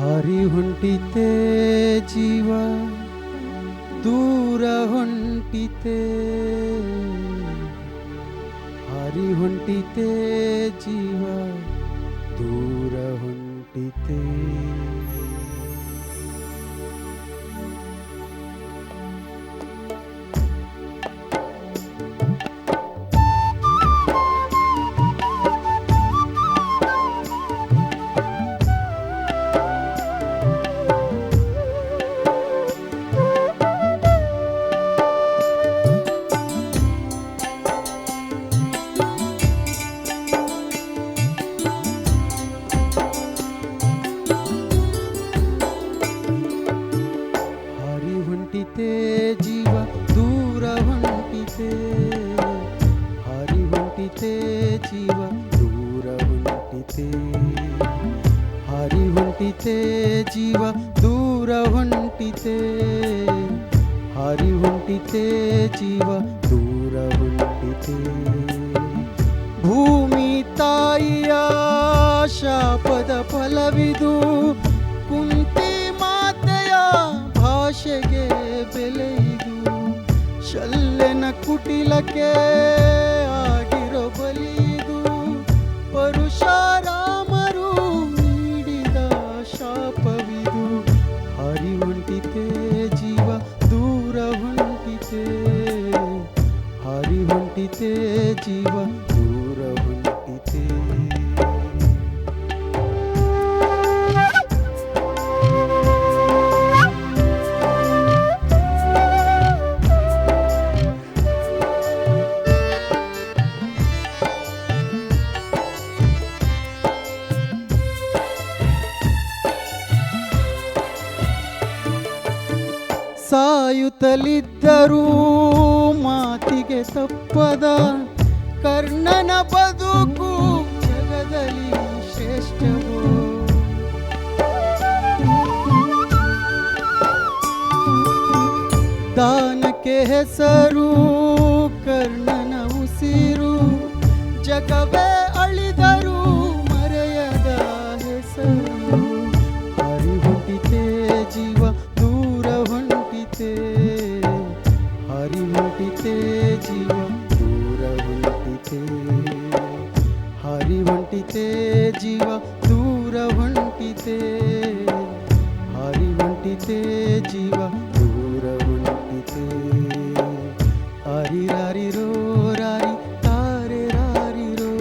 ಹಾರಿ ಹೊಂಟಿತೆ ಜೀವ ದೂರ ಹೊಂಟಿತೆ, ಹಾರಿ ಹೊಂಟಿತೆ ಜೀವ ದೂರ ಹೊಂಟಿತೆ. ಜೀವ ದೂರ ಹೊಂಟಿತೆ, ಹಾರಿ ಹೊಂಟಿತೆ ಜೀವ ದೂರ ಹೊಂಟಿತೆ, ಹಾರಿ ಹೊಂಟಿತೆ ಜೀವ ದೂರ ಹೊಂಟಿತೆ, ಹಾರಿ ಹೊಂಟಿತೆ ಜೀವ ದೂರ ಹೊಂಟಿತೆ. ಭೂಮಿ ತಾಯಿಯ ಶಾಪದ ಫಲವಿದು, ಕುಂತಿ ಮಾತೆಯ ಭಾಷೆಗೆ ಬೆಲೆಯಿದು, ಶಲ್ಯನ ಕುಟಿಲಕ್ಕೆ ಆಗಿರೋ ಬಲಿದು, ಪರಶುರಾಮರು ನೀಡಿದ ಶಾಪವಿದು. ಹಾರಿ ಹೊಂಟಿತೆ ಜೀವ ದೂರ ಹೊಂಟಿತೆ, ಹಾರಿ ಹೊಂಟಿತೆ ಜೀವ ದೂರ ಹೊಂಟಿತೆ. ಸಾಯುತ್ತಲಿದ್ದರೂ ಮಾತಿಗೆ ತಪ್ಪದ ಕರ್ಣನ ಬದುಕು ಜಗದಲ್ಲಿ ಶ್ರೇಷ್ಠವೋ. ದಾನಕ್ಕೆ ಹೆಸರು ಕರ್ಣನ ಉಸಿರು, ಜಗವೇ ಅಳಿದರೂ ಮರೆಯದ ಹೆಸರು. ಹಾರಿ ಹೊಂಟಿತೆ ಜೀವ ದೂರ ಹೊಂಟಿತೆ, ಹಾರಿ ಹೊಂಟಿತೆ ಜೀವ ದೂರ ಹೊಂಟಿತೆ, ಹಾರಿ ಹೊಂಟಿತೆ ಜೀವ ದೂರ ಹೊಂಟಿತೆ, ಹಾರಿ ಹೊಂಟಿತೆ ಜೀವ ದೂರ ಹೊಂಟಿತೆ. ಹಾರಿ ರಾರಿರೋ ರಾರಿ ತಾರೆ ರಾರಿರೋ,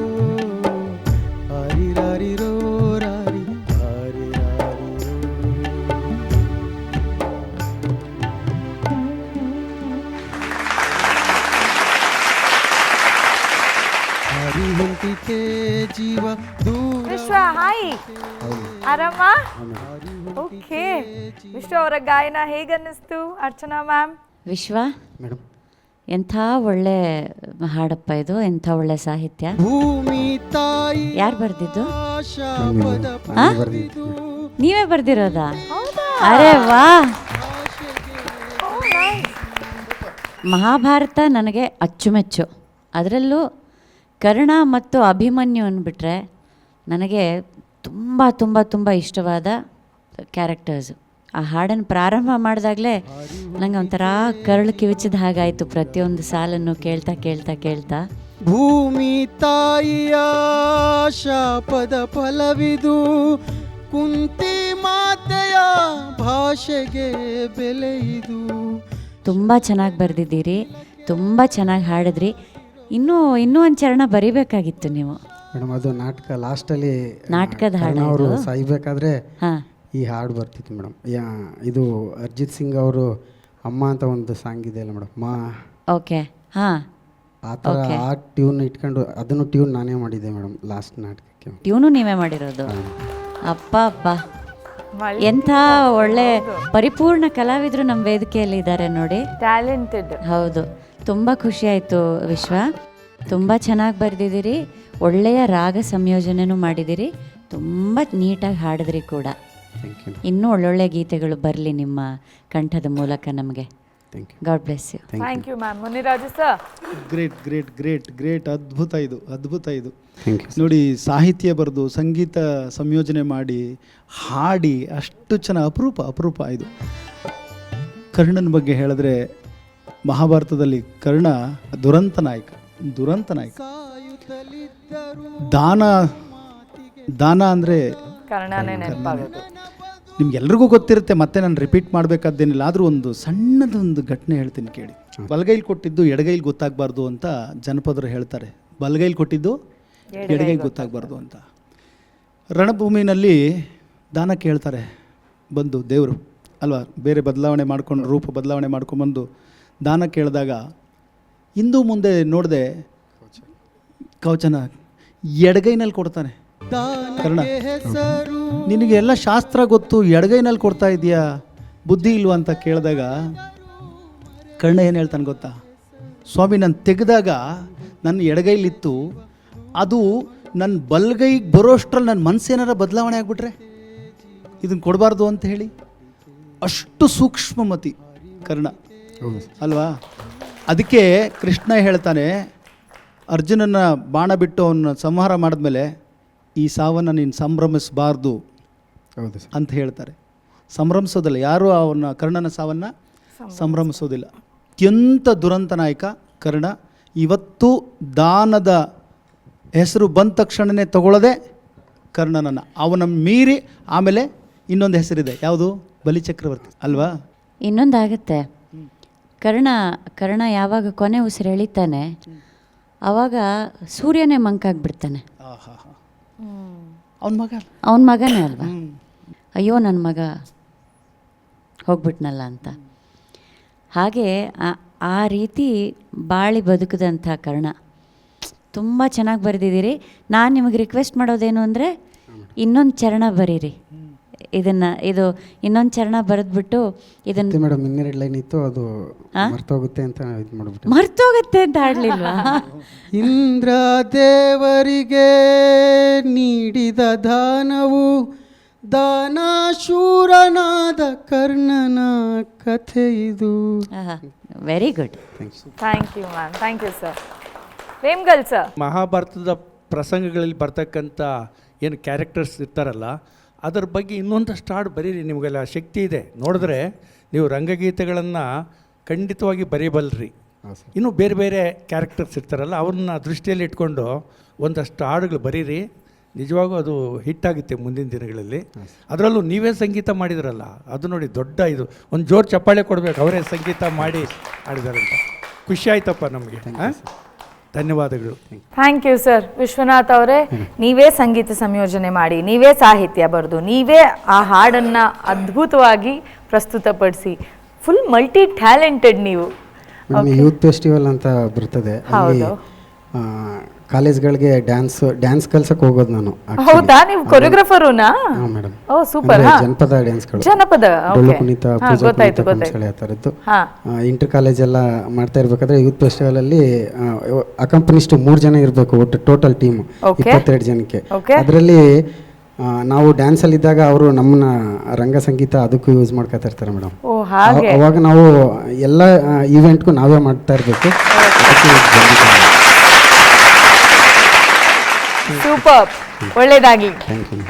ಹಾರಿ ರಾರಿರೋ ರಾರಿ ಹಾರಿ ರಾರಿರೋ. ಹಾರಿ ಹೊಂಟಿತೆ ಜೀವ ದೂರ. ವಿಶ್ವ ಹಾಯ್, ಆರಾಮ? ಓಕೆ, ವಿಶ್ವ ಅವರ ಗಾಯನ ಹೇಗನ್ನಿಸ್ತು ಅರ್ಚನಾ ಮ್ಯಾಮ್? ವಿಶ್ವ ಮೇಡಮ್, ಎಂಥ ಒಳ್ಳೆ ಹಾಡಪ್ಪ ಇದು, ಎಂಥ ಒಳ್ಳೆ ಸಾಹಿತ್ಯ. ಭೂಮಿ ತಾಯಿ ಯಾರು ಬರ್ದಿದ್ದು? ಶಾಪದ ಆ? ಫಲವಿದು. ನೀವೇ ಬರ್ದಿರೋದಾ? ಹೌದಾ? ಅರೆ ವಾ. ಮಹಾಭಾರತ ನನಗೆ ಅಚ್ಚುಮೆಚ್ಚು, ಅದರಲ್ಲೂ ಕರ್ಣ ಮತ್ತು ಅಭಿಮನ್ಯು ಅಂದ್ಬಿಟ್ರೆ ನನಗೆ ತುಂಬ ತುಂಬ ತುಂಬ ಇಷ್ಟವಾದ ಕ್ಯಾರೆಕ್ಟರ್ಸು. ಆ ಹಾಡನ್ನು ಪ್ರಾರಂಭ ಮಾಡಿದಾಗಲೇ ನಂಗೆ ಒಂಥರ ಕರಳು ಕಿವಿಚಿದ ಹಾಗಾಯಿತು, ಪ್ರತಿಯೊಂದು ಸಾಲನ್ನು ಕೇಳ್ತಾ ಕೇಳ್ತಾ ಕೇಳ್ತಾ. ಭೂಮಿ ತಾಯಿಯ ಶಾಪದ ಫಲವಿದು, ಕುಂತಿ ಮಾತೆಯ ಭಾಷೆಗೆ ಬೆಲೆಯಿದು. ತುಂಬ ಚೆನ್ನಾಗಿ ಬರೆದಿದ್ದೀರಿ, ತುಂಬ ಚೆನ್ನಾಗಿ ಹಾಡಿದ್ರಿ. ಇನ್ನೂ ಒಂದು ಚರಣ ಬರಿಬೇಕಾಗಿತ್ತು ನೀವು. ಮೇಡಮ್, ಅದು ನಾಟಕ ಲಾಸ್ಟಲ್ಲಿ ನಾಟಕದ ಹಾಡು ಅವರು ಸಾಯ್ಬೇಕಾದ್ರೆ ಹಾಂ, ಈ ಹಾಡು ಬರ್ತಿತ್ತು ಮೇಡಮ್. ಇದು ಅರ್ಜಿತ್ ಸಿಂಗ್ ಅವರು ಅಮ್ಮ ಅಂತ ಒಂದು ಸಾಂಗ್ ಇದೆ ಅಲ್ಲ ಮೇಡಮ್, ಮಾ. ಓಕೆ, ಹಾಂ, ಆ ಥರ ಆ ಟ್ಯೂನ್ ಇಟ್ಕೊಂಡು ಅದನ್ನು ಟ್ಯೂನ್ ನಾನೇ ಮಾಡಿದ್ದೆ ಮೇಡಮ್ ಲಾಸ್ಟ್ ನಾಟಕಕ್ಕೆ. ಟ್ಯೂನು ನೀವೇ ಮಾಡಿರೋದು? ಅಪ್ಪ ಅಪ್ಪ, ಎಂಥ ಒಳ್ಳೆ ಪರಿಪೂರ್ಣ ಕಲಾವಿದರು ನಮ್ಮ ವೇದಿಕೆಯಲ್ಲಿ ಇದ್ದಾರೆ ನೋಡಿ, ಟ್ಯಾಲೆಂಟೆಡ್. ಹೌದು, ತುಂಬ ಖುಷಿ ಆಯಿತು ವಿಶ್ವ. ತುಂಬ ಚೆನ್ನಾಗಿ ಬರೆದಿದ್ದೀರಿ, ಒಳ್ಳೆಯ ರಾಗ ಸಂಯೋಜನೆನೂ ಮಾಡಿದ್ದೀರಿ, ತುಂಬ ನೀಟಾಗಿ ಹಾಡಿದ್ರಿ ಕೂಡ. ಇನ್ನೂ ಒಳ್ಳೊಳ್ಳೆ ಗೀತೆಗಳು ಬರಲಿ ನಿಮ್ಮ ಕಂಠದ ಮೂಲಕ ನಮಗೆ. Thank you God bless you. Thank you ma'am. Muniraju sir. Great great great great ಅದ್ಭುತ ಇದು, ಅದ್ಭುತ ಇದು. ಥ್ಯಾಂಕ್ ಯು ನೋಡಿ, ಸಾಹಿತ್ಯ ಬರೆದು ಸಂಗೀತ ಸಂಯೋಜನೆ ಮಾಡಿ ಹಾಡಿ ಅಷ್ಟು ಚೆನ್ನಾಗಿ ಅಪರೂಪ ಇದು. ಕರ್ಣನ ಬಗ್ಗೆ ಹೇಳಿದ್ರೆ ಮಹಾಭಾರತದಲ್ಲಿ ಕರ್ಣ ದುರಂತ ನಾಯಕ. ದಾನ ಅಂದರೆ ಕರ್ಣನೇ ನೆನಪಾಗೋದು. ನಿಮ್ಗೆಲ್ರಿಗೂ ಗೊತ್ತಿರುತ್ತೆ, ಮತ್ತೆ ನಾನು ರಿಪೀಟ್ ಮಾಡಬೇಕಾದ್ದೇನಿಲ್ಲ. ಆದರೂ ಒಂದು ಸಣ್ಣದೊಂದು ಘಟನೆ ಹೇಳ್ತೀನಿ ಕೇಳಿ. ಬಲಗೈಲಿ ಕೊಟ್ಟಿದ್ದು ಎಡಗೈಲಿ ಗೊತ್ತಾಗಬಾರ್ದು ಅಂತ ಜನಪದರು ಹೇಳ್ತಾರೆ. ಬಲಗೈಲಿ ಕೊಟ್ಟಿದ್ದು ಎಡಗೈಲಿ ಗೊತ್ತಾಗಬಾರ್ದು ಅಂತ. ರಣಭೂಮಿನಲ್ಲಿ ದಾನ ಕೇಳ್ತಾರೆ ಬಂದು ದೇವರು ಅಲ್ವಾ, ಬೇರೆ ಬದಲಾವಣೆ ಮಾಡ್ಕೊಂಡು ರೂಪ ಬದಲಾವಣೆ ಮಾಡ್ಕೊಂಬಂದು ದಾನ ಕೇಳಿದಾಗ ಹಿಂದೂ ಮುಂದೆ ನೋಡಿದೆ ಕವಚನ ಎಡಗೈನಲ್ಲಿ ಕೊಡ್ತಾನೆ ಕರ್ಣ. ನಿನಗೆ ಎಲ್ಲ ಶಾಸ್ತ್ರ ಗೊತ್ತು, ಎಡಗೈನಲ್ಲಿ ಕೊಡ್ತಾ ಇದೆಯಾ, ಬುದ್ಧಿ ಇಲ್ವಾ ಅಂತ ಕೇಳಿದಾಗ ಕರ್ಣ ಏನು ಹೇಳ್ತಾನೆ ಗೊತ್ತಾ? ಸ್ವಾಮಿ, ನಾನು ತೆಗೆದಾಗ ನನ್ನ ಎಡಗೈಲಿತ್ತು, ಅದು ನನ್ನ ಬಲಗೈಗೆ ಬರೋಷ್ಟ್ರಲ್ಲಿ ನನ್ನ ಮನಸ್ಸೇನಾರ ಬದಲಾವಣೆ ಆಗಿಬಿಟ್ರೆ ಇದನ್ನು ಕೊಡಬಾರ್ದು ಅಂತ ಹೇಳಿ ಅಷ್ಟು ಸೂಕ್ಷ್ಮಮತಿ ಕರ್ಣ ಅಲ್ವಾ. ಅದಕ್ಕೆ ಕೃಷ್ಣ ಹೇಳ್ತಾನೆ, ಅರ್ಜುನನ ಬಾಣ ಬಿಟ್ಟು ಅವನ್ನ ಸಂಹಾರ ಮಾಡಿದ್ಮೇಲೆ ಈ ಸಾವನ್ನು ನೀನು ಸಂಭ್ರಮಿಸಬಾರ್ದು ಹೌದು ಸರ್ ಅಂತ ಹೇಳ್ತಾರೆ. ಸಂಭ್ರಮಿಸೋದಿಲ್ಲ, ಯಾರೂ ಅವನ ಕರ್ಣನ ಸಾವನ್ನು ಸಂಭ್ರಮಿಸೋದಿಲ್ಲ. ಅತ್ಯಂತ ದುರಂತ ನಾಯಕ ಕರ್ಣ. ಇವತ್ತು ದಾನದ ಹೆಸರು ಬಂದ ತಕ್ಷಣವೇ ತಗೊಳ್ಳದೆ ಕರ್ಣನನ್ನು ಅವನ ಮೀರಿ ಆಮೇಲೆ ಇನ್ನೊಂದು ಹೆಸರಿದೆ, ಯಾವುದು? ಬಲಿಚಕ್ರವರ್ತಿ ಅಲ್ವಾ. ಇನ್ನೊಂದಾಗುತ್ತೆ, ಕರ್ಣ ಯಾವಾಗ ಕೊನೆ ಉಸಿರು ಎಳಿತಾನೆ ಆವಾಗ ಸೂರ್ಯನೇ ಮಂಕಾಗ್ಬಿಡ್ತಾನೆ. ಅವನ ಮಗನೇ ಅಲ್ವಾ. ಅಯ್ಯೋ ನನ್ನ ಮಗ ಹೋಗ್ಬಿಟ್ನಲ್ಲ ಅಂತ. ಹಾಗೆ ಆ ರೀತಿ ಬಾಳಿ ಬದುಕಿದಂಥ ಕರ್ಣ ತುಂಬ ಚೆನ್ನಾಗಿ ಬರೆದಿದ್ದೀರಿ. ನಾನು ನಿಮಗೆ ರಿಕ್ವೆಸ್ಟ್ ಮಾಡೋದೇನು ಅಂದರೆ ಇನ್ನೊಂದು ಚರಣ ಬರೀರಿ. ಇದು ಇನ್ನೊಂದು ಚರಣ ಬರೆದ್ಬಿಟ್ಟು ಇದನ್ನು ಮೇಡಮ್ ಇನ್ನೆರಡು ಲೈನ್ ಇತ್ತು, ಅದು ಮರ್ತೋಗುತ್ತೆ ಅಂತ ಇದು ಮಾಡ್ಬಿಟ್ಟು ಮರ್ತೋಗುತ್ತೆ ಅಂತ ಆಡಲಿಲ್ವಾ? ಇಂದ್ರ ದೇವರಿಗೆ ನೀಡಿದ ದಾನವು ದಾನಶೂರನಾದ ಕರ್ಣನ ಕಥೆ ಇದು. Very good. Thank you ma'am. Thank you sir. Vemgal sir. ಮಹಾಭಾರತದ ಪ್ರಸಂಗಗಳಲ್ಲಿ ಬರ್ತಕ್ಕಂಥ ಏನು ಕ್ಯಾರೆಕ್ಟರ್ಸ್ ಇರ್ತಾರಲ್ಲ ಅದರ ಬಗ್ಗೆ ಇನ್ನೊಂದಷ್ಟು ಹಾಡು ಬರೀರಿ. ನಿಮಗೆಲ್ಲ ಶಕ್ತಿ ಇದೆ, ನೋಡಿದ್ರೆ ನೀವು ರಂಗಗೀತೆಗಳನ್ನು ಖಂಡಿತವಾಗಿ ಬರೀಬಲ್ರಿ. ಇನ್ನೂ ಬೇರೆ ಬೇರೆ ಕ್ಯಾರೆಕ್ಟರ್ಸ್ ಇರ್ತಾರಲ್ಲ ಅವ್ರನ್ನ ದೃಷ್ಟಿಯಲ್ಲಿ ಇಟ್ಕೊಂಡು ಒಂದಷ್ಟು ಹಾಡುಗಳು ಬರೀರಿ. ನಿಜವಾಗೂ ಅದು ಹಿಟ್ಟಾಗುತ್ತೆ ಮುಂದಿನ ದಿನಗಳಲ್ಲಿ. ಅದರಲ್ಲೂ ನೀವೇ ಸಂಗೀತ ಮಾಡಿದ್ರಲ್ಲ, ಅದು ನೋಡಿ ದೊಡ್ಡ ಇದು. ಒಂದು ಜೋರು ಚಪ್ಪಾಳೆ ಕೊಡಬೇಕು, ಅವರೇ ಸಂಗೀತ ಮಾಡಿ ಆಡಿದಾರಂತ. ಖುಷಿ ಆಯ್ತಪ್ಪ ನಮಗೆ. ಧನ್ಯವಾದಗಳು. Thank you sir. ವಿಶ್ವನಾಥ್ ಅವರೇ, ನೀವೇ ಸಂಗೀತ ಸಂಯೋಜನೆ ಮಾಡಿ, ನೀವೇ ಸಾಹಿತ್ಯ ಬರೆದು, ನೀವೇ ಆ ಹಾಡನ್ನು ಅದ್ಭುತವಾಗಿ ಪ್ರಸ್ತುತಪಡಿಸಿ, ಫುಲ್ ಮಲ್ಟಿ ಟ್ಯಾಲೆಂಟೆಡ್ ನೀವು. ಯೂತ್ ಫೆಸ್ಟಿವಲ್ ಅಂತ ಬರ್ತದೆ, ಅಲ್ಲಿ ಕಾಲೇಜ್ಗಳಿಗೆ ಡ್ಯಾನ್ಸ್ ಕಲ್ಸಕ್ಕೆ ಹೋಗೋದು ನಾನು. ಹೌದಾ? ನೀವು ಕೊರಿಯೋಗ್ರಾಫರುನಾ? ಮೇಡಮ್. ಓ ಸೂಪರ್. ಜನಪದ ಡ್ಯಾನ್ಸ್ಗಳು, ಜನಪದ ಡೊಳ್ಳು ಕುಣಿತ, ಪೂಜಾ ಕುಣಿತ, ಕಂಸಾಳೆ ಆ ಥರದ್ದು ಇಂಟರ್ ಕಾಲೇಜ್ ಎಲ್ಲ ಮಾಡ್ತಾ ಇರ್ಬೇಕಾದ್ರೆ ಯೂತ್ ಫೆಸ್ಟಿವಲ್ ಅಲ್ಲಿ ಅಕಂಪನಿಸ್ಟ್ 3 ಜನ ಇರಬೇಕು, ಒಟ್ಟು ಟೋಟಲ್ ಟೀಮ್ 22 ಜನಕ್ಕೆ. ಅದರಲ್ಲಿ ನಾವು ಡ್ಯಾನ್ಸ್ ಅಲ್ಲಿ ಇದ್ದಾಗ ಅವರು ನಮ್ಮನ್ನ ರಂಗ ಸಂಗೀತ ಅದಕ್ಕೂ ಯೂಸ್ ಮಾಡ್ಕೊತಾ ಇರ್ತಾರೆ ಮೇಡಮ್. ಅವಾಗ ನಾವು ಎಲ್ಲ ಈವೆಂಟ್ಗೂ ನಾವೇ ಮಾಡ್ತಾ ಇರಬೇಕು. ಸೂಪರ್, ಒಳ್ಳೇದಾಗ್ಲಿ.